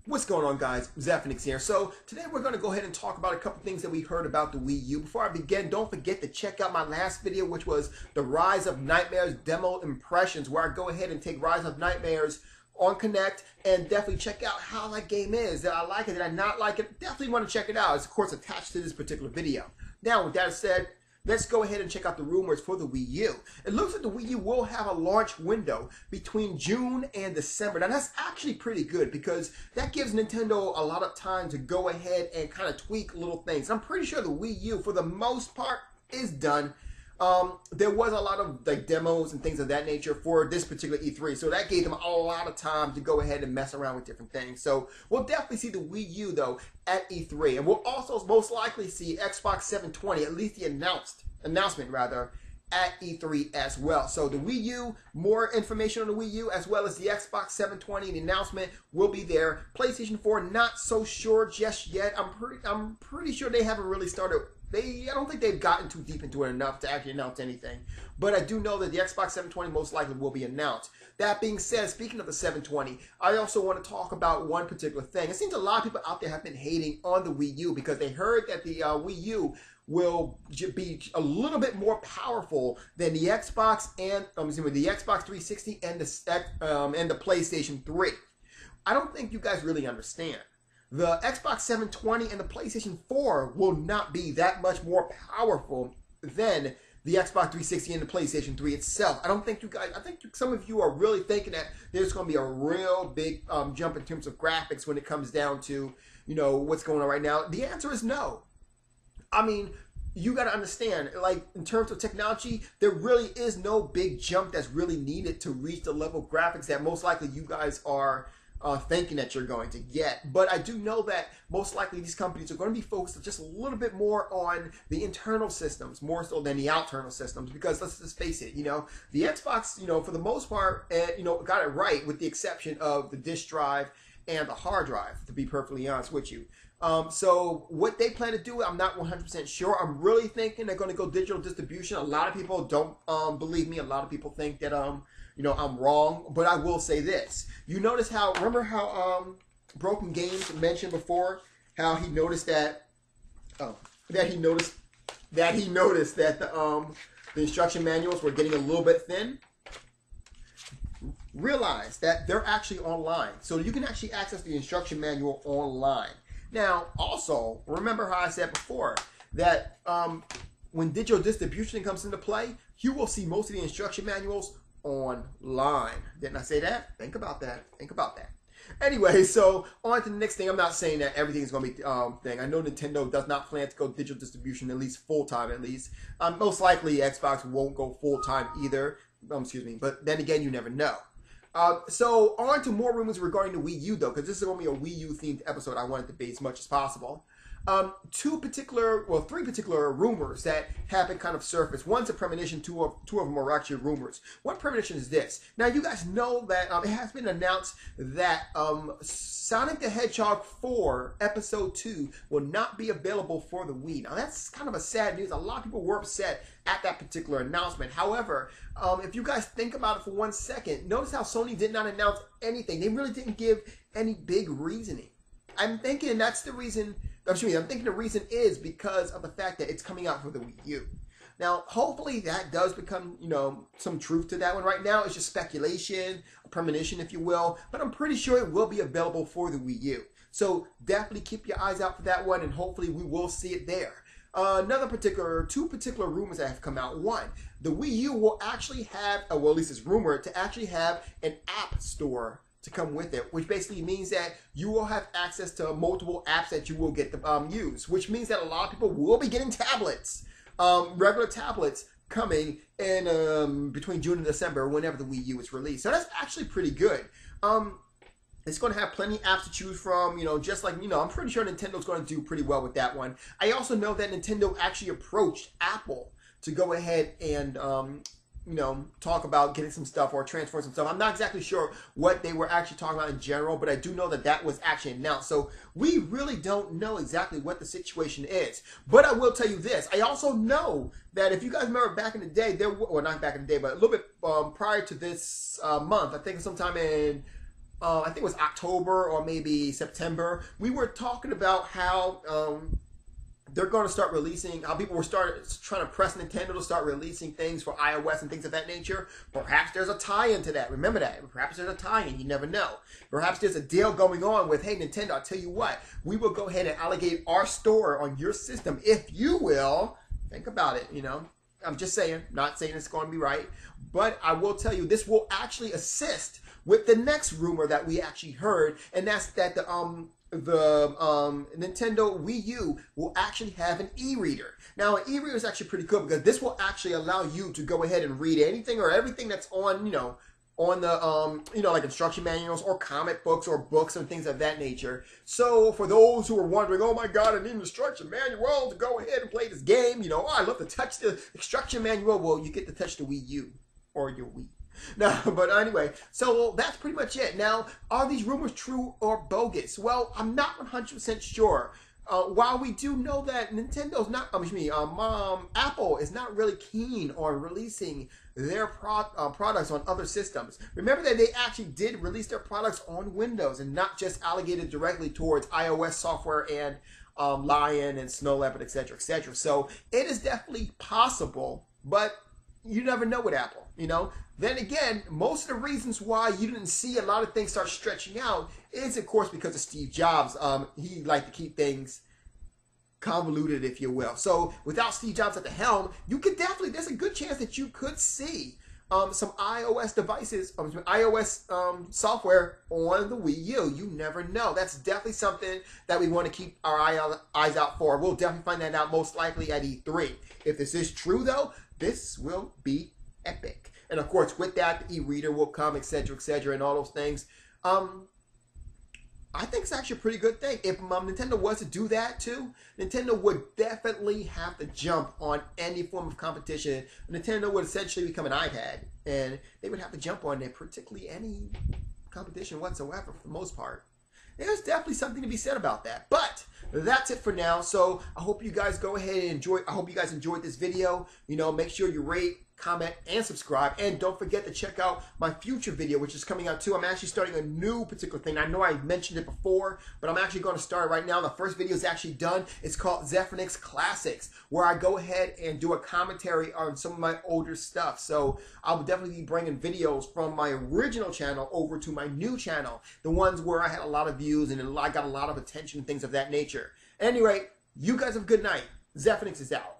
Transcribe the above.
What's going on, guys? Zephyrnix here. So today we're going to go ahead and talk about a couple things that we heard about the Wii U. Before I begin, don't forget to check out my last video, which was the Rise of Nightmares demo impressions, where I go ahead and take Rise of Nightmares on Connect and definitely check out how that game is. Did I like it? Did I not like it? Definitely want to check it out. It's of course attached to this particular video. Now, with that said, let's go ahead and check out the rumors for the Wii U. It looks like the Wii U will have a launch window between June and December. Now that's actually pretty good because that gives Nintendo a lot of time to go ahead and kind of tweak little things. I'm pretty sure the Wii U, for the most part, is done. There was a lot of like demos and things of that nature for this particular E3, so that gave them a lot of time to go ahead and mess around with different things. So we'll definitely see the Wii U though at E3, and we'll also most likely see Xbox 720, at least the announcement rather, at E3 as well. So the Wii U, more information on the Wii U, as well as the Xbox 720, the announcement will be there. PlayStation 4, not so sure just yet. I'm pretty sure they haven't really started. I don't think they've gotten too deep into it enough to actually announce anything. But I do know that the Xbox 720 most likely will be announced. That being said, speaking of the 720, I also want to talk about one particular thing. It seems a lot of people out there have been hating on the Wii U because they heard that the Wii U will be a little bit more powerful than the Xbox and the Xbox 360 and the PlayStation 3. I don't think you guys really understand. The Xbox 720 and the PlayStation 4 will not be that much more powerful than the Xbox 360 and the PlayStation 3 itself. I don't think you guys, I think some of you are really thinking that there's going to be a real big jump in terms of graphics when it comes down to, you know, what's going on right now. The answer is no. I mean, you got to understand, like, in terms of technology, there really is no big jump that's really needed to reach the level of graphics that most likely you guys are thinking that you're going to get. But I do know that most likely these companies are going to be focused just a little bit more on the internal systems, more so than the external systems, because let's just face it, you know, the Xbox, you know, for the most part, you know, got it right with the exception of the disk drive and the hard drive, to be perfectly honest with you. So what they plan to do, I'm not 100% sure. I'm really thinking they're going to go digital distribution. A lot of people don't believe me. A lot of people think that you know, I'm wrong. But I will say this. You notice how, remember how Broken Games mentioned before how he noticed that that the instruction manuals were getting a little bit thin. Realize that they're actually online, so you can actually access the instruction manual online. Now, also, remember how I said before that when digital distribution comes into play, you will see most of the instruction manuals online. Didn't I say that? Think about that. Think about that. Anyway, so on to the next thing. I'm not saying that everything is going to be thing. I know Nintendo does not plan to go digital distribution, at least full-time at least. Most likely Xbox won't go full-time either. Excuse me. But then again, you never know. So on to more rumors regarding the Wii U though, because this is going to be a Wii U themed episode. I wanted to be as much as possible. Three particular rumors that have been kind of surfaced. One's a premonition, two of them are actually rumors. One premonition is this. Now you guys know that it has been announced that Sonic the Hedgehog 4 Episode 2 will not be available for the Wii. Now that's kind of a sad news. A lot of people were upset at that particular announcement. However, if you guys think about it for 1 second, notice how Sony did not announce anything. They really didn't give any big reasoning. I'm thinking that's the reason. I'm thinking the reason is because of the fact that it's coming out for the Wii U. Now, hopefully that does become, you know, some truth to that one. Right now, it's just speculation, a premonition, if you will. But I'm pretty sure it will be available for the Wii U. So definitely keep your eyes out for that one, and hopefully we will see it there. Two particular rumors that have come out. One, the Wii U will actually have, well, at least it's rumored to actually have an app store to come with it, which basically means that you will have access to multiple apps that you will get to use, which means that a lot of people will be getting tablets, regular tablets coming in between June and December whenever the Wii U is released. So that's actually pretty good. It's going to have plenty of apps to choose from, you know, just like, you know, I'm pretty sure Nintendo's going to do pretty well with that one. I also know that Nintendo actually approached Apple to go ahead and you know, talk about getting some stuff or transfer some stuff. I'm not exactly sure what they were actually talking about in general, but I do know that that was actually announced. So we really don't know exactly what the situation is. But I will tell you this. I also know that if you guys remember back in the day, well, not back in the day, but a little bit prior to this month, I think sometime in I think it was October or maybe September, we were talking about how they're going to start releasing, how people were trying to press Nintendo to start releasing things for iOS and things of that nature. Perhaps there's a tie-in to that. Remember that. Perhaps there's a tie-in. You never know. Perhaps there's a deal going on with, hey, Nintendo, I'll tell you what. We will go ahead and allocate our store on your system if you will. Think about it, you know. I'm just saying, not saying it's going to be right. But I will tell you, this will actually assist with the next rumor that we actually heard. And that's that the Nintendo Wii U will actually have an e-reader. Now, an e-reader is actually pretty cool because this will actually allow you to go ahead and read anything or everything that's on, on the, like instruction manuals or comic books or books and things of that nature. So for those who are wondering, oh my God, I need an instruction manual to go ahead and play this game. Oh, I love to touch the instruction manual. Well, you get to touch the Wii U or your Wii. No, but anyway, so that's pretty much it. Now, are these rumors true or bogus? Well, I'm not 100% sure. While we do know that Nintendo's not, Apple is not really keen on releasing their products on other systems. Remember that they actually did release their products on Windows and not just allocated directly towards iOS software and Lion and Snow Leopard, etc., etc. So it is definitely possible, but you never know with Apple, Then again, most of the reasons why you didn't see a lot of things start stretching out is, of course, because of Steve Jobs. He liked to keep things convoluted, if you will. So without Steve Jobs at the helm, you could definitely, there's a good chance that you could see some iOS devices, iOS software on the Wii U. You never know. That's definitely something that we want to keep our eyes out for. We'll definitely find that out most likely at E3. If this is true, though, this will be epic. And of course, with that, the e-reader will come, etc., etc., and all those things. I think it's actually a pretty good thing. If Nintendo was to do that too, Nintendo would definitely have to jump on any form of competition. Nintendo would essentially become an iPad, and they would have to jump on it, particularly any competition whatsoever for the most part. There's definitely something to be said about that. But that's it for now. So I hope you guys go ahead and enjoy. I hope you guys enjoyed this video. Make sure you rate, comment, and subscribe. And don't forget to check out my future video, which is coming out too. I'm actually starting a new particular thing. I know I mentioned it before, but I'm actually going to start right now. The first video is actually done. It's called Zephyrnix Classics, where I go ahead and do a commentary on some of my older stuff. So I will definitely be bringing videos from my original channel over to my new channel, the ones where I had a lot of views and I got a lot of attention and things of that nature. At any rate, you guys have a good night. Zephyrnix is out.